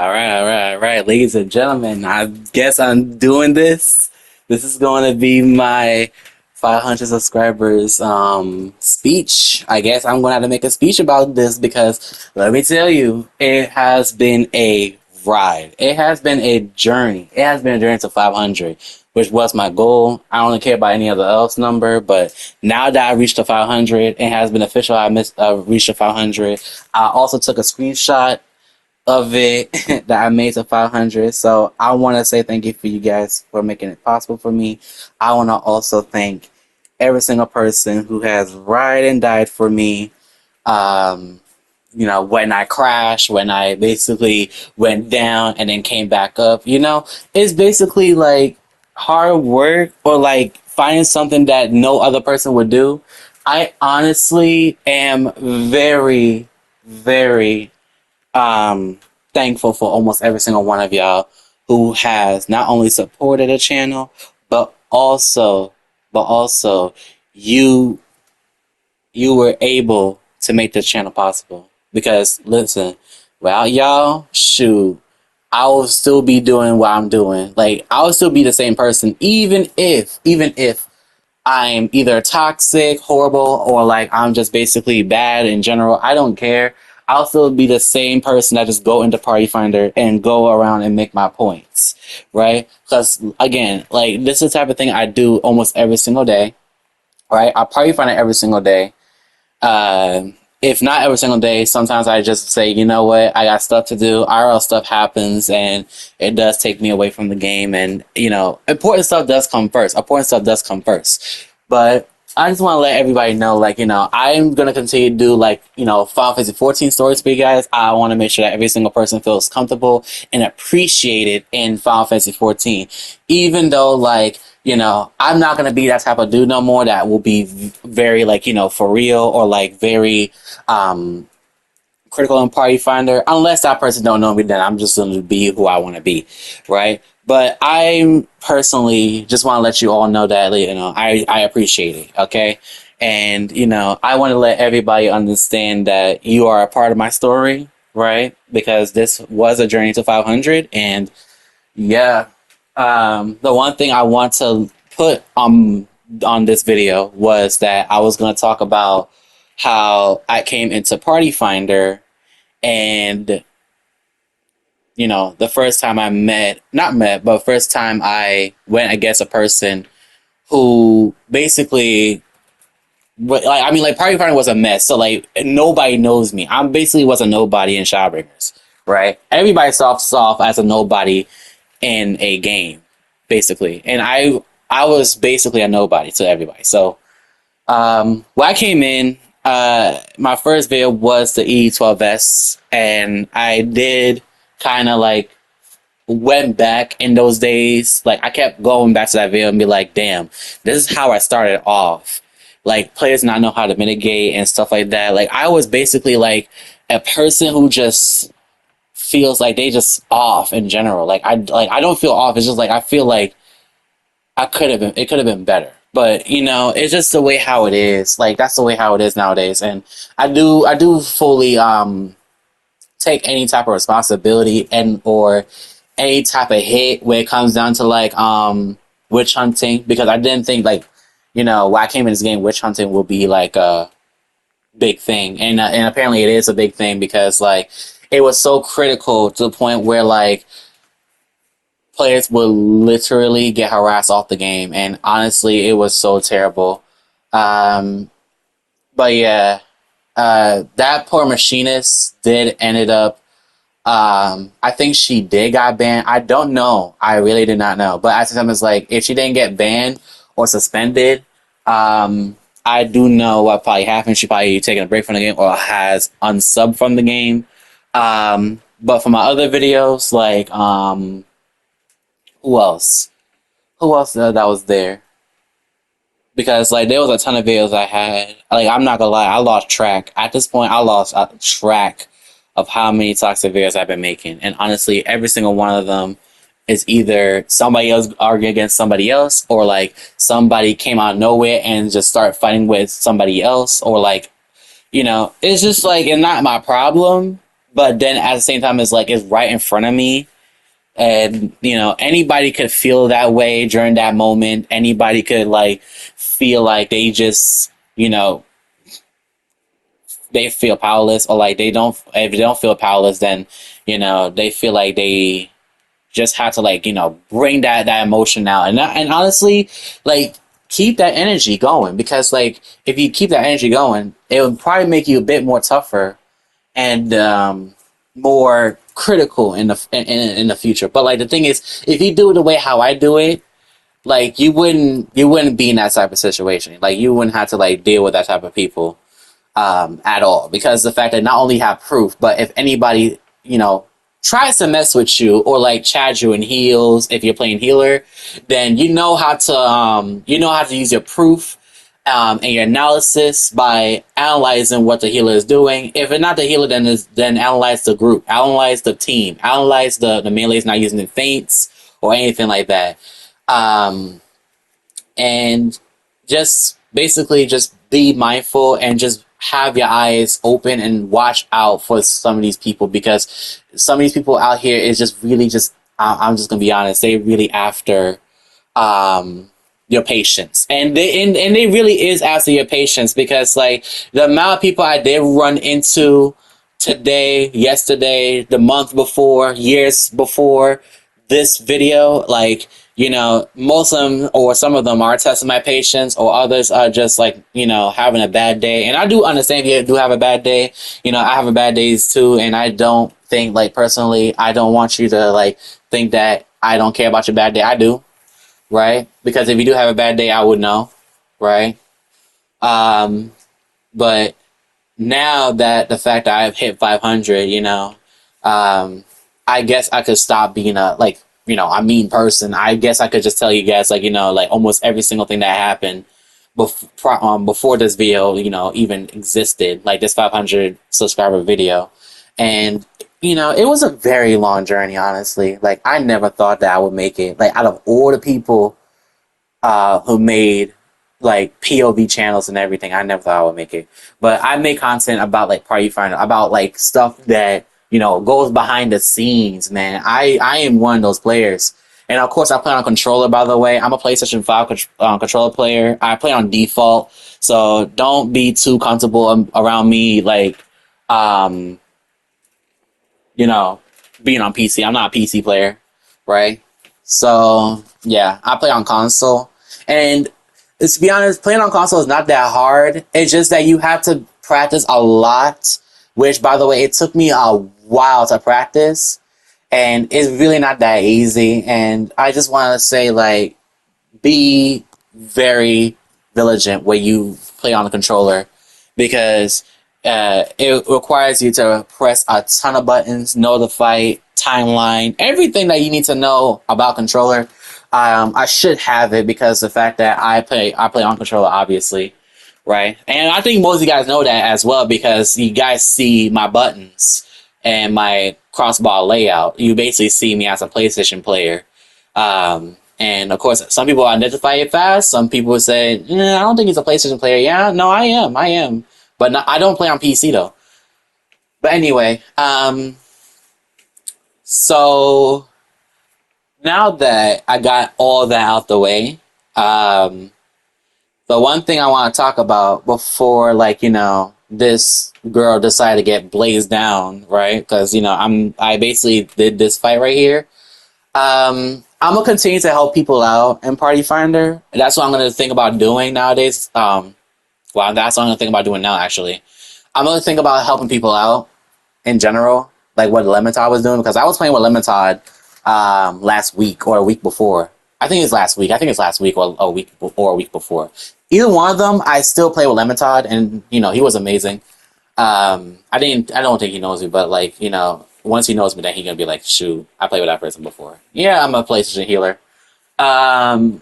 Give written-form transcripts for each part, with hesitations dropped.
All right, ladies and gentlemen. I guess I'm doing this. This is going to be my 500 subscribers speech. I guess I'm going to have to make a speech about this because let me tell you, it has been a ride. It has been a journey. It has been a journey to 500, which was my goal. I don't care about any other else number, but now that I reached the 500, it has been official. Reached the 500. I also took a screenshot of it that I made to 500. So I want to say thank you for you guys for making it possible for me. I want to also thank every single person who has ride and died for me. Um, when I crashed, when I basically went down and then came back up, it's basically like hard work or like finding something that no other person would do. I honestly am very, very thankful for almost every single one of y'all who has not only supported the channel, but also you you were able to make this channel possible. Because listen, without y'all, shoot, I will still be doing what I'm doing. Like I will still be the same person, even if I'm either toxic, horrible, or like I'm just basically bad in general. I don't care. I'll still be the same person that just go into Party Finder and go around and make my points, right? Because again, like this is the type of thing I do almost every single day, right? I Party Finder every single day. Uh, if not every single day, sometimes I just say, you know what, I got stuff to do. IRL stuff happens, and it does take me away from the game. And important stuff does come first. Important stuff does come first. But I just want to let everybody know, like, I'm gonna continue to do like, Final Fantasy 14 stories for you guys. I want to make sure that every single person feels comfortable and appreciated in Final Fantasy 14, even though like. I'm not gonna be that type of dude no more that will be very like, for real or like very critical in Party Finder. Unless that person don't know me, then I'm just gonna be who I want to be, right? But I personally just want to let you all know that I appreciate it, okay? And I want to let everybody understand that you are a part of my story, right? Because this was a journey to 500, and yeah. The one thing I want to put on this video was that I was going to talk about how I came into Party Finder, and the first time I not met, but first time I went against a person who basically, like Party Finder was a mess. So like nobody knows me. I'm basically was a nobody in Shadowbringers, right? Everybody starts off as a nobody in a game, basically. And I was basically a nobody to everybody. So when I came in, my first video was the E12S, and I did kind of like went back in those days. Like I kept going back to that video and be like, damn, this is how I started off. Like players not know how to mitigate and stuff like that. Like I was basically like a person who just feels like they just off in general. Like I don't feel off. It's just like I feel like it could have been better. But it's just the way how it is. Like that's the way how it is nowadays. And I do fully take any type of responsibility and or any type of hit when it comes down to like witch hunting, because I didn't think like when I came in this game witch hunting will be like a big thing, and apparently it is a big thing because like it was so critical to the point where like players would literally get harassed off the game, and honestly it was so terrible. But yeah, that poor machinist did ended up I think she did got banned. I don't know. I really did not know. But at the time it's like if she didn't get banned or suspended, I do know what probably happened. She probably taken a break from the game or has unsubbed from the game. But for my other videos, like who else? Who else that was there? Because like there was a ton of videos I had. Like I'm not gonna lie, I lost track. At this point, I lost track of how many toxic videos I've been making. And honestly, every single one of them is either somebody else arguing against somebody else, or like somebody came out of nowhere and just start fighting with somebody else, or like it's just like it's not my problem. but then at the same time, it's like it's right in front of me, and anybody could feel that way during that moment. Anybody could like feel like they just they feel powerless, or like they don't. If they don't feel powerless, then they feel like they just have to like bring that emotion out, and honestly, like keep that energy going, because like if you keep that energy going, it would probably make you a bit more tougher and more critical in the future. But like the thing is, if you do it the way how I do it, like you wouldn't be in that type of situation. Like you wouldn't have to like deal with that type of people at all, because the fact that not only have proof, but if anybody tries to mess with you or like charge you in heals, if you're playing healer, then you know how to use your proof and your analysis by analyzing what the healer is doing. If it's not the healer, then analyze the group, analyze the team, analyze the melee's not using the feints or anything like that. Um, and just basically just be mindful and just have your eyes open and watch out for some of these people, because some of these people out here is just really just I'm just gonna be honest, they really after um your patience, and they really is after your patience, because like the amount of people I did run into today, yesterday, the month before, years before this video, like most of them or some of them are testing my patience, or others are just like having a bad day. And I do understand if you do have a bad day. I have a bad days too, and I don't think, like, personally, I don't want you to like think that I don't care about your bad day. I do, right? Because if you do have a bad day, I would know, right? um but now that the fact that I've hit 500, um, I guess I could stop being a mean person. I guess I could just tell you guys, like, like almost every single thing that happened before this video, even existed, like this 500 subscriber video. And, it was a very long journey, honestly. Like, I never thought that I would make it. Like, out of all the people who made like POV channels and everything, I never thought I would make it. But I make content about like Party Finder, about like stuff that goes behind the scenes. Man, I am one of those players, and of course I play on controller. By the way, I'm a PlayStation 5 controller player. I play on default, so don't be too comfortable around me. Like, um, you know, being on PC. I'm not a PC player, right? So yeah, I play on console, and to be honest, playing on console is not that hard. It's just that you have to practice a lot. Which, by the way, it took me a while to practice, and it's really not that easy. And I just want to say, like, be very vigilant when you play on the controller, because it requires you to press a ton of buttons, know the fight, timeline, everything that you need to know about controller. I should have it, because the fact that I play on controller, obviously, right? And I think most of you guys know that as well, because you guys see my buttons and my crossbar layout. You basically see me as a PlayStation player. And of course, some people identify it fast. Some people say, I don't think he's a PlayStation player. Yeah, no, I am. I am. But no, I don't play on PC though. But anyway, so now that I got all that out the way, the one thing I want to talk about before, like, this girl decided to get blazed down, right? Because, I basically did this fight right here. I'm gonna continue to help people out in Party Finder. That's what I'm gonna think about doing nowadays. Well, that's what I'm gonna think about doing now. Actually, I'm gonna think about helping people out in general, like what Lemonade was doing, because I was playing with Lemonade last week or a week before. I think it's last week. I think it's last week or a week before. Either one of them, I still play with Lemonade, and he was amazing. I don't think he knows me, but like, once he knows me, then he's gonna be like, shoot, I played with that person before. Yeah, I'm a PlayStation healer. And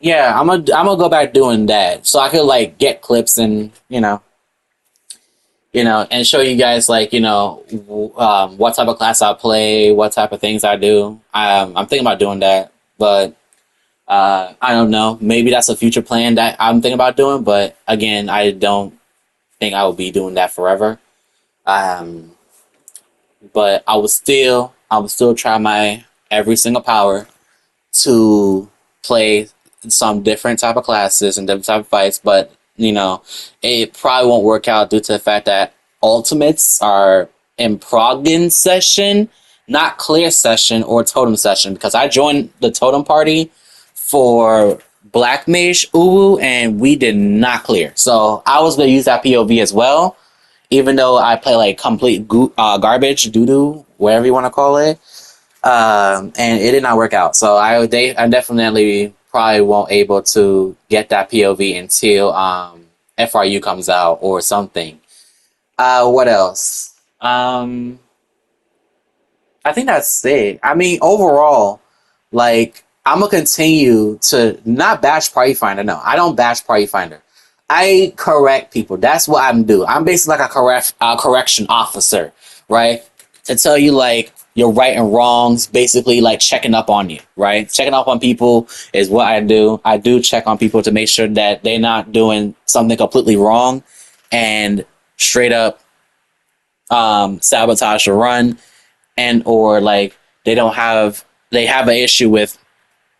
yeah, I'm gonna go back doing that, so I could like get clips and and show you guys, like, what type of class I play, what type of things I do. I'm thinking about doing that, but I don't know. Maybe that's a future plan that I'm thinking about doing, but again, I don't think I will be doing that forever. Um, but I would still try my every single power to play some different type of classes and different type of fights, but you know, it probably won't work out due to the fact that ultimates are in Progin session, not clear session or totem session, because I joined the totem party for Black Mage Uwu and we did not clear. So I was gonna use that POV as well, even though I play like complete garbage, doo doo, whatever you want to call it. And it did not work out. So I definitely probably won't able to get that POV until FRU comes out or something. What else? I think that's it. I mean, overall, like I'm gonna continue to not bash Party Finder. No, I don't bash Party Finder. I correct people. That's what I'm doing. I'm basically like a correction officer, right? To tell you like your right and wrongs, basically like checking up on you, right? Checking up on people is what I do. I do check on people to make sure that they're not doing something completely wrong and straight up sabotage the run, and or like they have an issue with,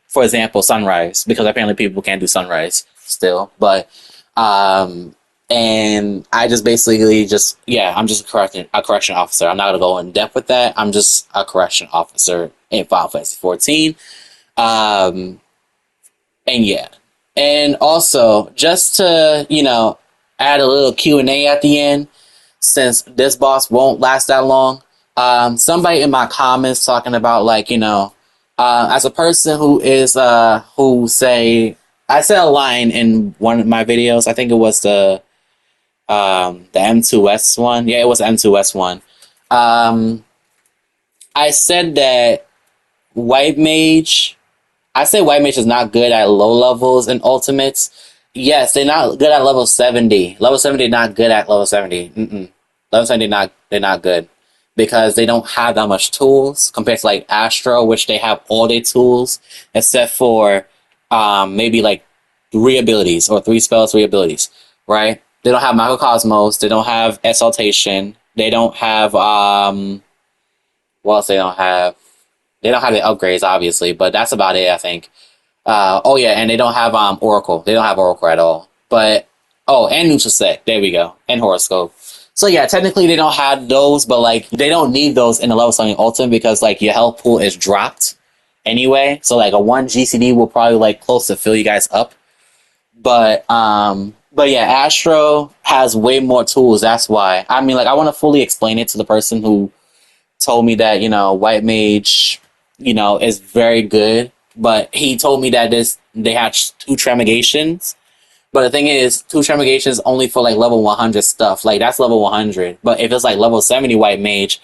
for example, sunrise, because apparently people can't do sunrise still. But and I just basically just, yeah, I'm just a correction officer. I'm not gonna go in depth with that. I'm just a correction officer in Final Fantasy 14. And yeah, and also just to add a little Q&A at the end, since this boss won't last that long. Somebody in my comments talking about like, as a person who is who say, I said a line in one of my videos. I think it was the M2S one. Yeah, it was the M2S one. I said that White Mage. I say White Mage is not good at low levels and ultimates. Yes, they're not good at level 70. Level 70 not good at level 70. Level 70 they're not good because they don't have that much tools compared to like Astro, which they have all their tools except for maybe like 3 abilities or 3 spells, 3 abilities, right? They don't have Microcosmos, they don't have Exaltation, they don't have what else they don't have? They don't have the upgrades, obviously, but that's about it, I think. Oh yeah, and they don't have Oracle. They don't have Oracle at all. But and Nutrisect. There we go. And Horoscope. So yeah, technically they don't have those, but like they don't need those in the level selling ultimate because like your health pool is dropped anyway. So like a 1 GCD will probably like close to fill you guys up. But yeah, Astro has way more tools. That's why. I mean, like I want to fully explain it to the person who told me that White Mage is very good, but he told me that they had 2 Tremigations. But the thing is, 2 Tremigations only for like level 100 stuff. Like that's level 100. But if it's like level 70 White Mage,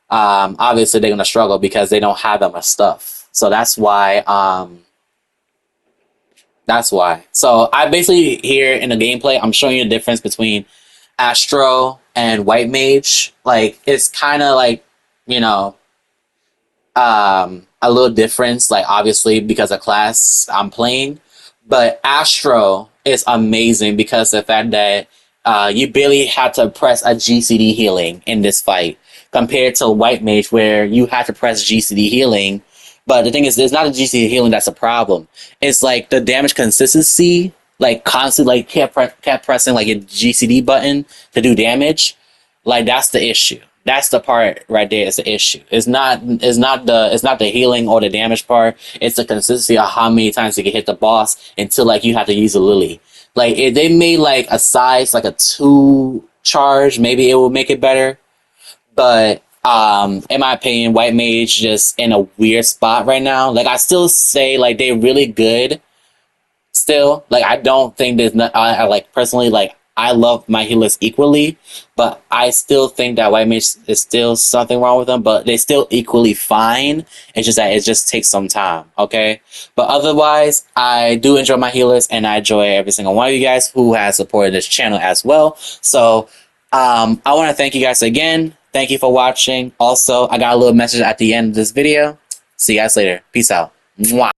obviously they're gonna struggle because they don't have that much stuff. So that's why. That's why. So I basically here in the gameplay, I'm showing you the difference between Astro and White Mage. Like it's kind of like a little difference, like obviously because of class I'm playing, but Astro is amazing because of the fact that you barely had to press a GCD healing in this fight compared to White Mage where you had to press GCD healing. But the thing is, there's not a GCD healing that's a problem. It's like the damage consistency, like constantly, like kept pressing like a GCD button to do damage. Like that's the issue. That's the part right there is the issue. It's not the healing or the damage part. It's the consistency of how many times you can hit the boss until like you have to use a Lily. Like if they made like a size like a 2 charge, maybe it will make it better. But in my opinion, White Mage just in a weird spot right now. Like I still say like they're really good. Still, like I don't think there's not. I like personally like I love my healers equally, but I still think that White Mage is still something wrong with them. But they're still equally fine. It's just that it just takes some time. Okay, but otherwise, I do enjoy my healers, and I enjoy every single one of you guys who has supported this channel as well. So, I want to thank you guys again. Thank you for watching. Also, I got a little message at the end of this video. See you guys later. Peace out. Mwah.